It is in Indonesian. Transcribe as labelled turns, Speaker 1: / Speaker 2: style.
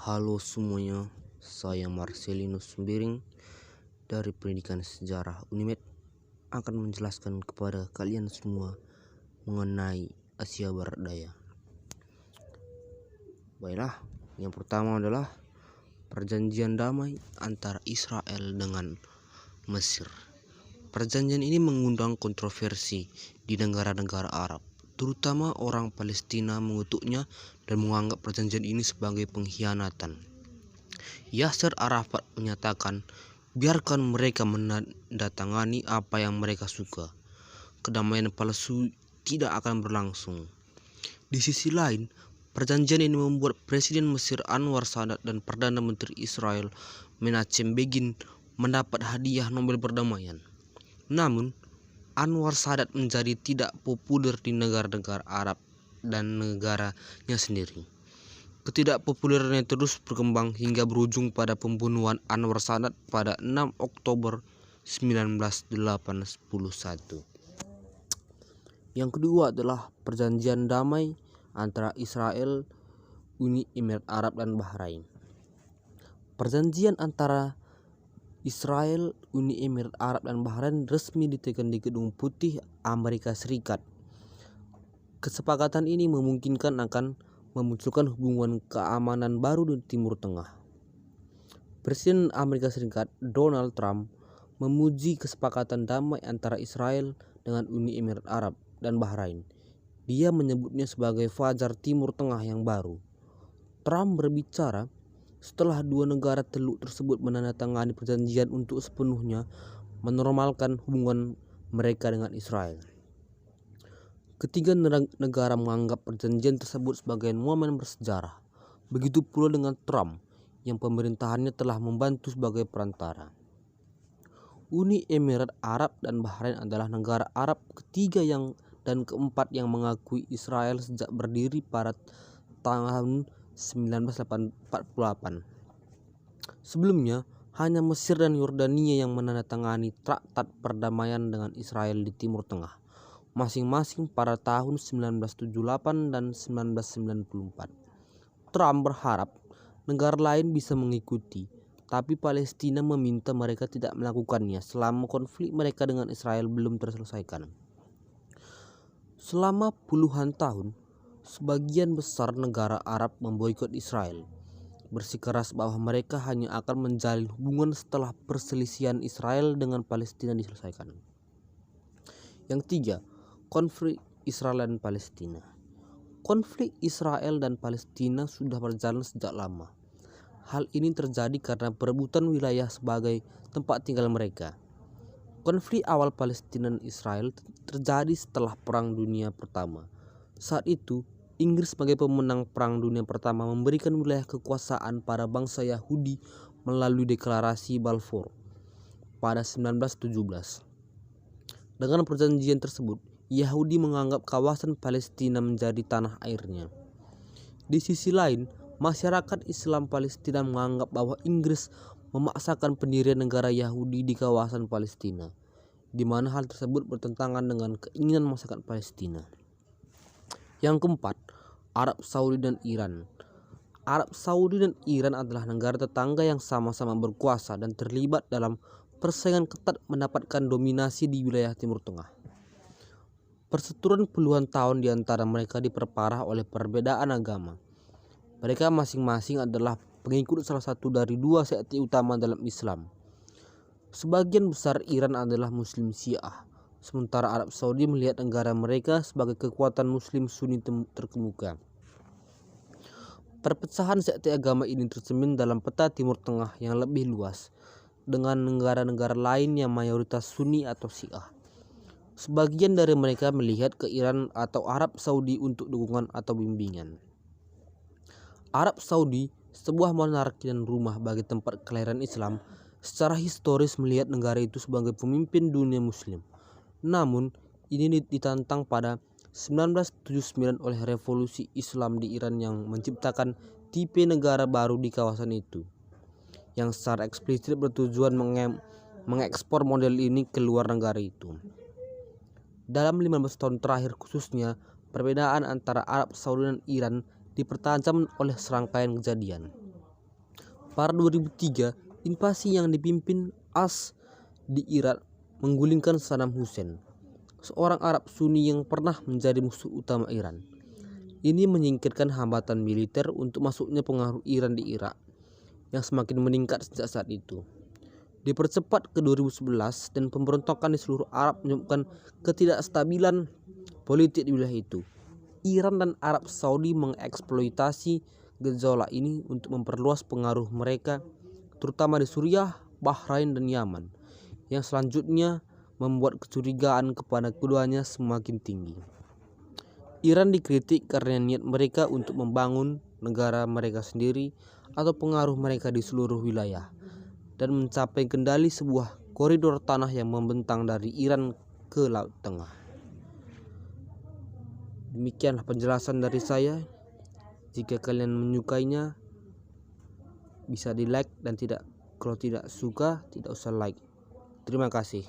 Speaker 1: Halo semuanya, saya Marcelinus Sembiring dari Pendidikan Sejarah Unimed akan menjelaskan kepada kalian semua mengenai Asia Barat Daya. Baiklah, yang pertama adalah perjanjian damai antara Israel dengan Mesir. Perjanjian ini mengundang kontroversi di negara-negara Arab, terutama orang Palestina mengutuknya dan menganggap perjanjian ini sebagai pengkhianatan. Yasser Arafat menyatakan, biarkan mereka menandatangani apa yang mereka suka. Kedamaian palsu tidak akan berlangsung. Di sisi lain, perjanjian ini membuat Presiden Mesir Anwar Sadat dan Perdana Menteri Israel Menachem Begin mendapat hadiah Nobel Perdamaian. Namun, Anwar Sadat menjadi tidak populer di negara-negara Arab dan negaranya sendiri. Ketidakpopulerannya terus berkembang hingga berujung pada pembunuhan Anwar Sadat pada 6 Oktober 1981. Yang kedua adalah perjanjian damai antara Israel, Uni Emirat Arab dan Bahrain. Perjanjian antara Israel, Uni Emirat Arab dan Bahrain resmi ditekan di Gedung Putih Amerika Serikat. Kesepakatan ini memungkinkan akan memunculkan hubungan keamanan baru di Timur Tengah. Presiden Amerika Serikat Donald Trump memuji kesepakatan damai antara Israel dengan Uni Emirat Arab dan Bahrain. Dia menyebutnya sebagai fajar Timur Tengah yang baru. Trump berbicara setelah dua negara teluk tersebut menandatangani perjanjian untuk sepenuhnya menormalkan hubungan mereka dengan Israel. Ketiga negara menganggap perjanjian tersebut sebagai momen bersejarah. Begitu pula dengan Trump yang pemerintahannya telah membantu sebagai perantara. Uni Emirat Arab dan Bahrain adalah negara Arab ketiga dan keempat yang mengakui Israel sejak berdiri pada tahun 1948. Sebelumnya, hanya Mesir dan Yordania yang menandatangani traktat perdamaian dengan Israel di Timur Tengah, masing-masing pada tahun 1978 dan 1994. Trump berharap negara lain bisa mengikuti, tapi Palestina meminta mereka tidak melakukannya selama konflik mereka dengan Israel belum terselesaikan. Selama puluhan tahun, sebagian besar negara Arab memboikot Israel, bersikeras bahwa mereka hanya akan menjalin hubungan setelah perselisihan Israel dengan Palestina diselesaikan. Yang tiga, konflik Israel dan Palestina. Konflik Israel dan Palestina sudah berjalan sejak lama. Hal ini terjadi karena perebutan wilayah sebagai tempat tinggal mereka. Konflik awal Palestina dan Israel terjadi setelah Perang Dunia Pertama. Saat itu, Inggris sebagai pemenang Perang Dunia Pertama memberikan wilayah kekuasaan pada bangsa Yahudi melalui Deklarasi Balfour pada 1917. Dengan perjanjian tersebut, Yahudi menganggap kawasan Palestina menjadi tanah airnya. Di sisi lain, masyarakat Islam Palestina menganggap bahwa Inggris memaksakan pendirian negara Yahudi di kawasan Palestina, di mana hal tersebut bertentangan dengan keinginan masyarakat Palestina. Yang keempat, Arab Saudi dan Iran. Arab Saudi dan Iran adalah negara tetangga yang sama-sama berkuasa dan terlibat dalam persaingan ketat mendapatkan dominasi di wilayah Timur Tengah. Perseteruan puluhan tahun di antara mereka diperparah oleh perbedaan agama. Mereka masing-masing adalah pengikut salah satu dari dua sekte utama dalam Islam. Sebagian besar Iran adalah Muslim Syiah, sementara Arab Saudi melihat negara mereka sebagai kekuatan Muslim Sunni terkemuka. Perpecahan sekte agama ini tercermin dalam peta Timur Tengah yang lebih luas, dengan negara-negara lain yang mayoritas Sunni atau Syiah. Sebagian dari mereka melihat ke Iran atau Arab Saudi untuk dukungan atau bimbingan. Arab Saudi, sebuah monarki dan rumah bagi tempat kelahiran Islam, secara historis melihat negara itu sebagai pemimpin dunia Muslim. Namun, ini ditantang pada 1979 oleh revolusi Islam di Iran yang menciptakan tipe negara baru di kawasan itu, yang secara eksplisit bertujuan mengekspor model ini ke luar negara itu. Dalam 15 tahun terakhir khususnya, perbedaan antara Arab Saudi dan Iran dipertajam oleh serangkaian kejadian. Pada 2003, invasi yang dipimpin AS di Irak menggulingkan Saddam Hussein, seorang Arab Sunni yang pernah menjadi musuh utama Iran. Ini menyingkirkan hambatan militer untuk masuknya pengaruh Iran di Irak yang semakin meningkat sejak saat itu. Dipercepat ke 2011 dan pemberontakan di seluruh Arab menyebabkan ketidakstabilan politik di wilayah itu. Iran dan Arab Saudi mengeksploitasi gejolak ini untuk memperluas pengaruh mereka, terutama di Suriah, Bahrain, dan Yaman, yang selanjutnya membuat kecurigaan kepada keduanya semakin tinggi. Iran dikritik karena niat mereka untuk membangun negara mereka sendiri atau pengaruh mereka di seluruh wilayah dan mencapai kendali sebuah koridor tanah yang membentang dari Iran ke Laut Tengah. Demikianlah penjelasan dari saya. Jika kalian menyukainya, bisa di like, dan kalau tidak suka tidak usah like. Terima kasih.